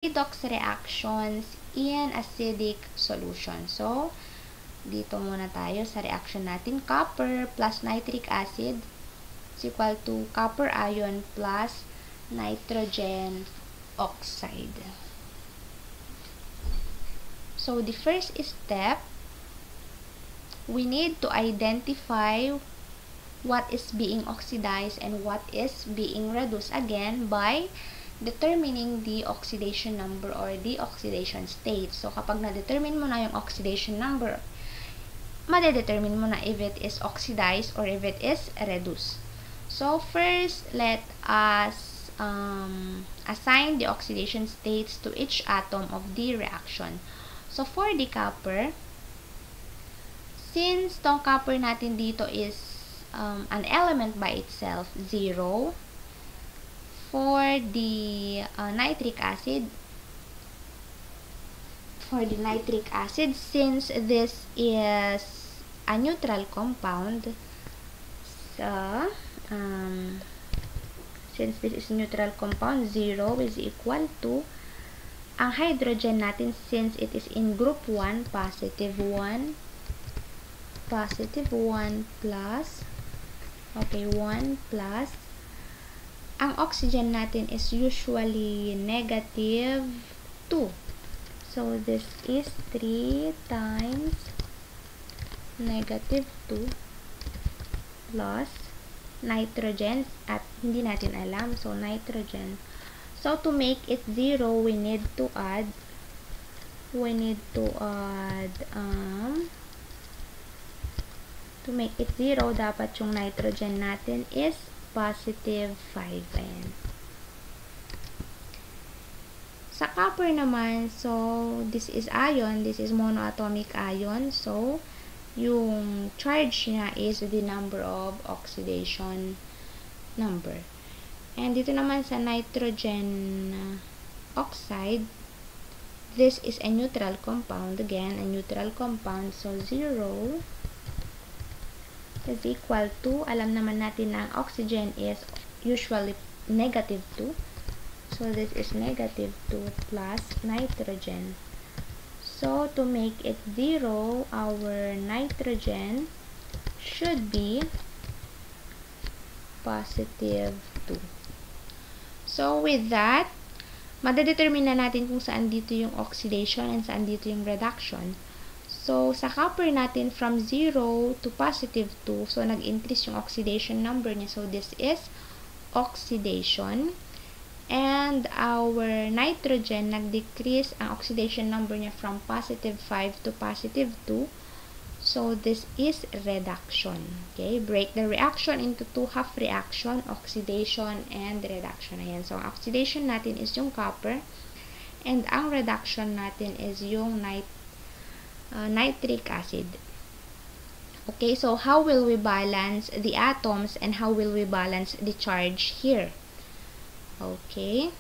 redox reactions in acidic solution. So, dito muna tayo sa reaction natin. Copper plus nitric acid is equal to copper ion plus nitrogen oxide. So, the first step, we need to identify what is being oxidized and what is being reduced again by determining the oxidation number or the oxidation state. So, kapag na-determine mo na yung oxidation number, madedetermine mo na if it is oxidized or if it is reduced. So, first, let us assign the oxidation states to each atom of the reaction. So, for the copper, since tong copper natin dito is an element by itself, 0. For the nitric acid, since this is a neutral compound, so since this is neutral compound, 0 is equal to ang hydrogen natin, since it is in group 1, positive 1 plus 1 plus ang oxygen natin is usually negative 2. So, this is 3 times negative 2 plus nitrogen at hindi natin alam. So, nitrogen. So, to make it 0, we need to add to make it 0, dapat yung nitrogen natin is positive 5. Ayan. Sa copper naman, so, this is ion, this is monoatomic ion. So, yung charge niya is the number of oxidation number. And dito naman sa nitrogen oxide, this is a neutral compound. Again, a neutral compound. So, 0 is equal to, alam naman natin na oxygen is usually negative 2. So, this is negative 2 plus nitrogen. So, to make it 0, our nitrogen should be positive 2. So, with that, madedetermine na natin kung saan dito yung oxidation and saan dito yung reduction. So, sa copper natin, from 0 to positive 2, so, nag-increase yung oxidation number niya. So, this is oxidation. And our nitrogen, nag-decrease ang oxidation number niya from positive 5 to positive 2. So, this is reduction. Okay? Break the reaction into two half reaction, oxidation and reduction. Ayan. So, ang oxidation natin is yung copper. And ang reduction natin is yung nitric acid. Okay, so how will we balance the atoms and how will we balance the charge here? Okay.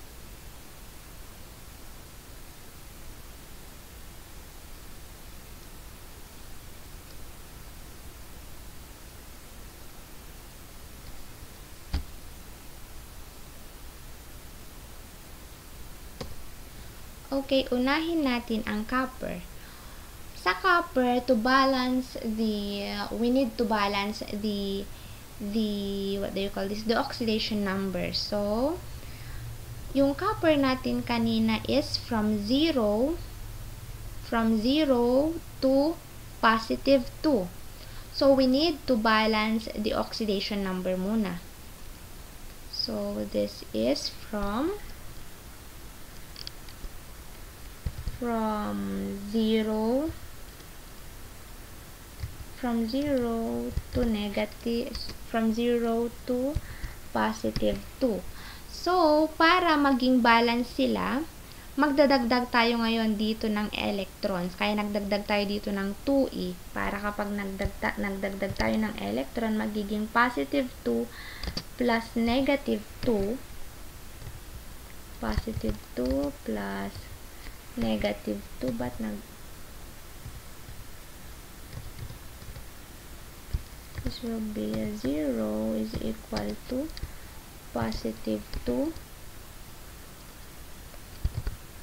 Okay, unahin natin ang copper. Sa copper, to balance we need to balance the what do you call this? The oxidation number. So, yung copper natin kanina is from 0 to positive 2. So, we need to balance the oxidation number muna. So, this is from 0 to negative, from 0 to positive 2. So, para maging balance sila, magdadagdag tayo ngayon dito ng electrons. Kaya nagdagdag tayo dito ng 2e. Para kapag nagdagdag tayo ng electron, magiging positive 2 plus negative 2. Positive 2 plus negative 2. But this will be 0 is equal to positive 2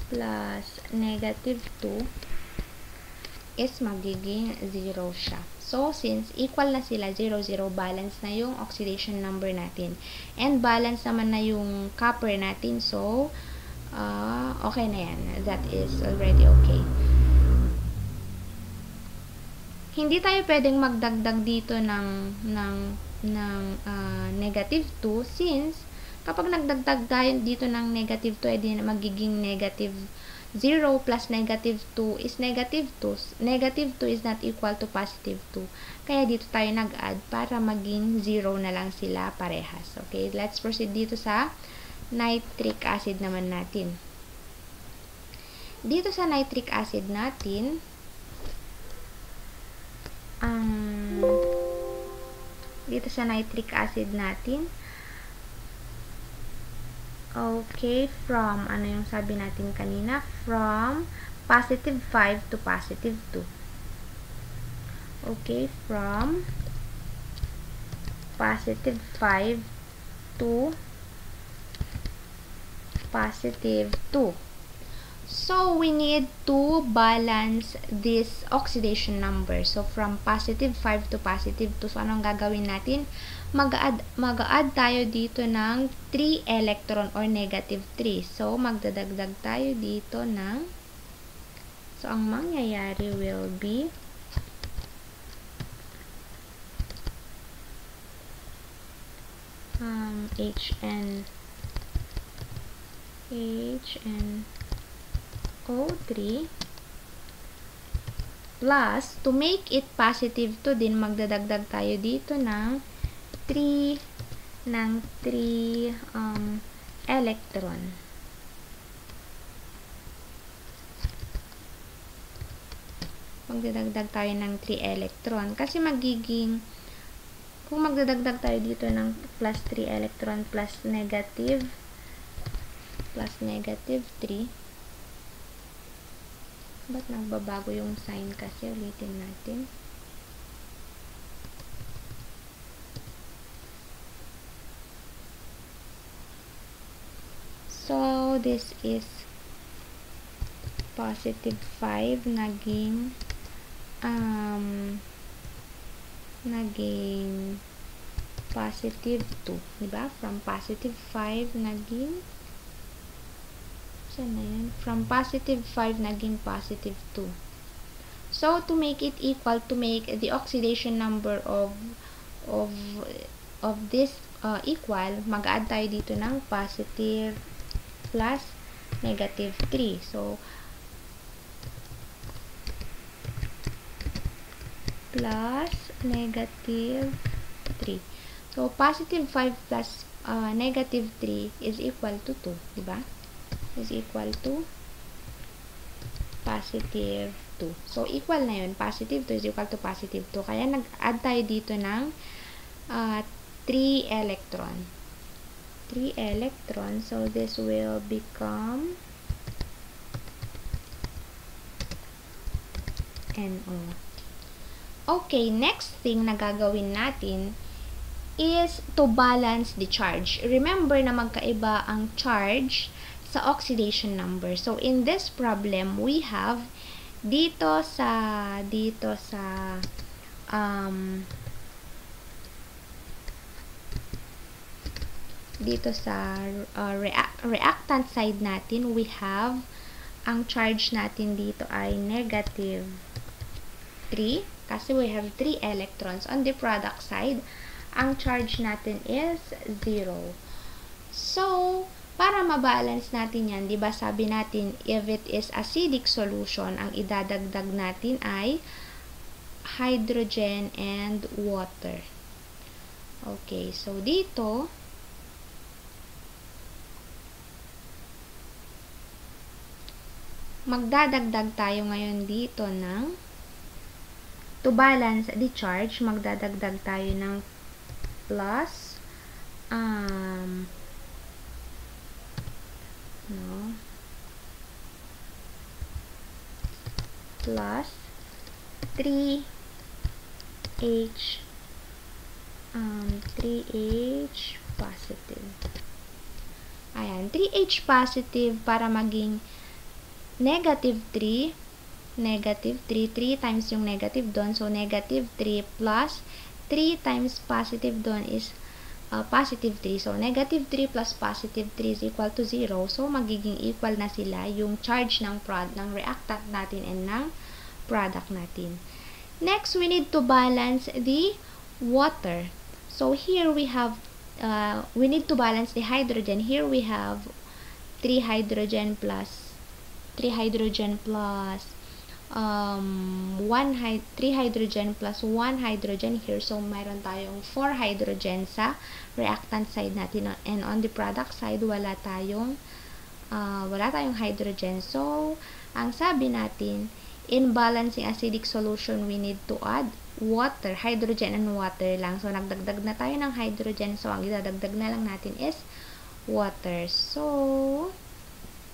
plus negative 2 is magiging 0 siya. So, since equal na sila, 0, 0, balance na yung oxidation number natin. And balance naman na yung copper natin. So, okay na yan. That is already okay. Hindi tayo pwedeng magdagdag dito ng negative 2 since kapag nagdagdag tayo dito ng negative 2, edi magiging negative 0 plus negative 2 is negative 2. Negative 2 is not equal to positive 2. Kaya dito tayo nag-add para maging 0 na lang sila parehas. Okay, let's proceed dito sa nitric acid naman natin. Dito sa nitric acid natin, okay, from, ano yung sabi natin kanina? From positive 5 to positive 2. Okay, from positive 5 to positive 2. So, we need to balance this oxidation number. So, from positive 5 to positive 2. So, anong gagawin natin? Mag-add tayo dito ng 3 electron or negative 3. So, magdadagdag tayo dito ng, so, ang mangyayari will be HNO3 plus, to make it positive 2 din, magdadagdag tayo dito ng 3 electron. Magdadagdag tayo ng 3 electron. Kasi magiging, kung magdadagdag tayo dito ng plus 3 electron plus negative 3, ba't nagbabago yung sign kasi? Ulitin natin. So, this is positive 5 naging positive 2. Diba? From positive 5 naging, saan na yan? From positive 5 naging positive 2. So, to make it equal, to make the oxidation number of this equal, mag-add tayo dito ng positive plus negative 3. So, plus negative 3. So, positive 5 plus negative 3 is equal to 2. Diba? Is equal to positive 2. So, equal na yun. Positive 2 is equal to positive 2. Kaya, nag-add tayo dito ng 3 electron. 3 electrons. So, this will become NO. Okay, next thing na gagawin natin is to balance the charge. Remember na magkaiba ang charge sa oxidation number. So, in this problem, we have dito sa reactant side natin, we have ang charge natin dito ay negative 3 kasi we have 3 electrons. On the product side, ang charge natin is 0. So, para mabalance natin yan, di ba sabi natin, if it is acidic solution, ang idadagdag natin ay hydrogen and water. Okay, so dito, magdadagdag tayo ngayon dito ng, to balance the charge, magdadagdag tayo ng plus, plus 3H 3H positive. Ayan, 3H positive para maging negative 3, 3 times yung negative doon. So, negative 3 plus 3 times positive doon is positive 3. So, negative 3 plus positive 3 is equal to 0. So, magiging equal na sila yung charge ng reactant natin and ng product natin. Next, we need to balance the water. So, here we have, we need to balance the hydrogen. Here we have 3 hydrogen plus 3 hydrogen plus 3 hydrogen plus 1 hydrogen here. So, mayroon tayong 4 hydrogen sa reactant side natin. And on the product side, wala tayong hydrogen. So, ang sabi natin, in balancing acidic solution, we need to add water, hydrogen and water lang. So, nagdagdag na tayo ng hydrogen. So, ang idadagdag na lang natin is water. So,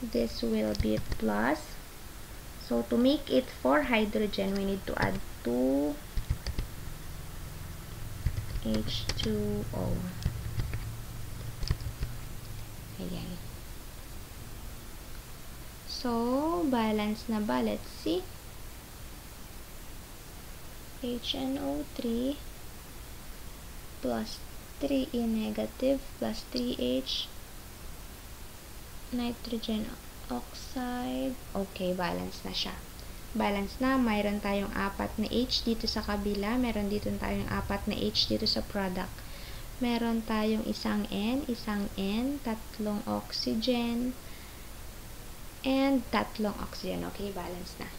this will be plus. So, to make it 4 hydrogen, we need to add 2 H2O. Ayan. So, balance na ba? Let's see. HNO3 plus 3E negative plus 3H nitrogen oxide. Okay, balance na siya. Balance na. Mayroon tayong 4 na H dito sa kabila. Meron dito tayong 4 na H dito sa product. Meron tayong isang N, tatlong oxygen, and tatlong oxygen. Okay, balance na.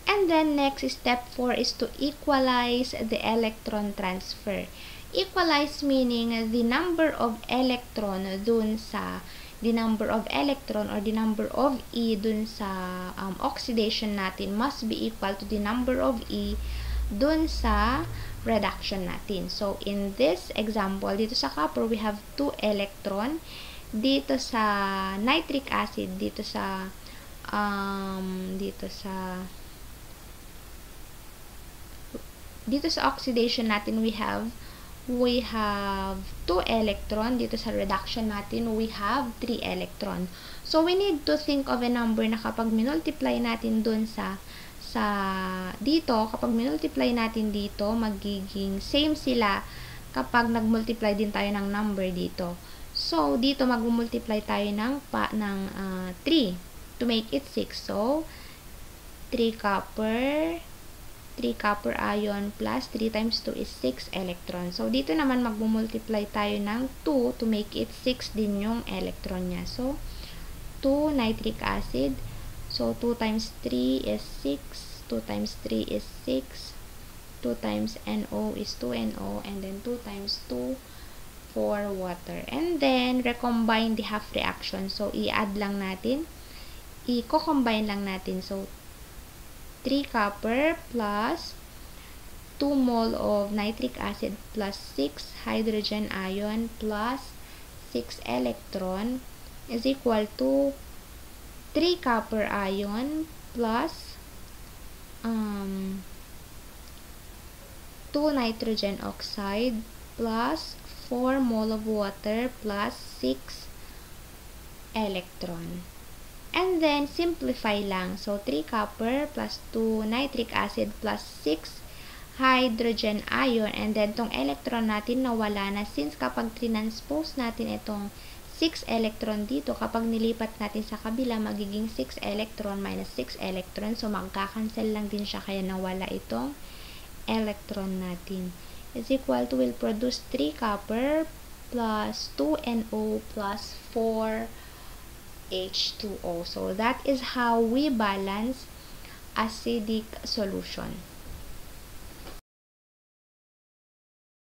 And then, next, step 4 is to equalize the electron transfer. Equalize meaning the number of electron dun sa the number of electron or the number of E dun sa oxidation natin must be equal to the number of E dun sa reduction natin. So, in this example, dito sa copper, we have 2 electron. Dito sa nitric acid, dito sa oxidation natin, we have 2 electron. Dito sa reduction natin, we have 3 electron. So, we need to think of a number na kapag minultiply natin dun kapag minultiply natin dito, magiging same sila kapag nagmultiply din tayo ng number dito. So, dito magmultiply tayo ng 3 to make it 6. So, 3 copper ion plus 3 times 2 is 6 electrons. So, dito naman magmumultiply tayo ng 2 to make it 6 din yung electron niya. So, 2 nitric acid. So, 2 times 3 is 6. 2 times 3 is 6. 2 times NO is 2NO. And then, 2 times 2 for water. And then, recombine the half reaction. So, i-add lang natin. I-combine lang natin. So, 3 copper plus 2 mole of nitric acid plus 6 hydrogen ion plus 6 electron is equal to 3 copper ion plus 2 nitrogen oxide plus 4 mole of water plus 6 electron. And then, simplify lang. So, 3 copper plus 2 nitric acid plus 6 hydrogen ion. And then, tong electron natin nawala na since kapag transpose natin itong 6 electron dito, kapag nilipat natin sa kabila, magiging 6 electron minus 6 electron. So, magkakancel lang din siya kaya nawala itong electron natin. Is equal to, will produce 3 copper plus 2 NO plus 4 H2O. So, that is how we balance acidic solution.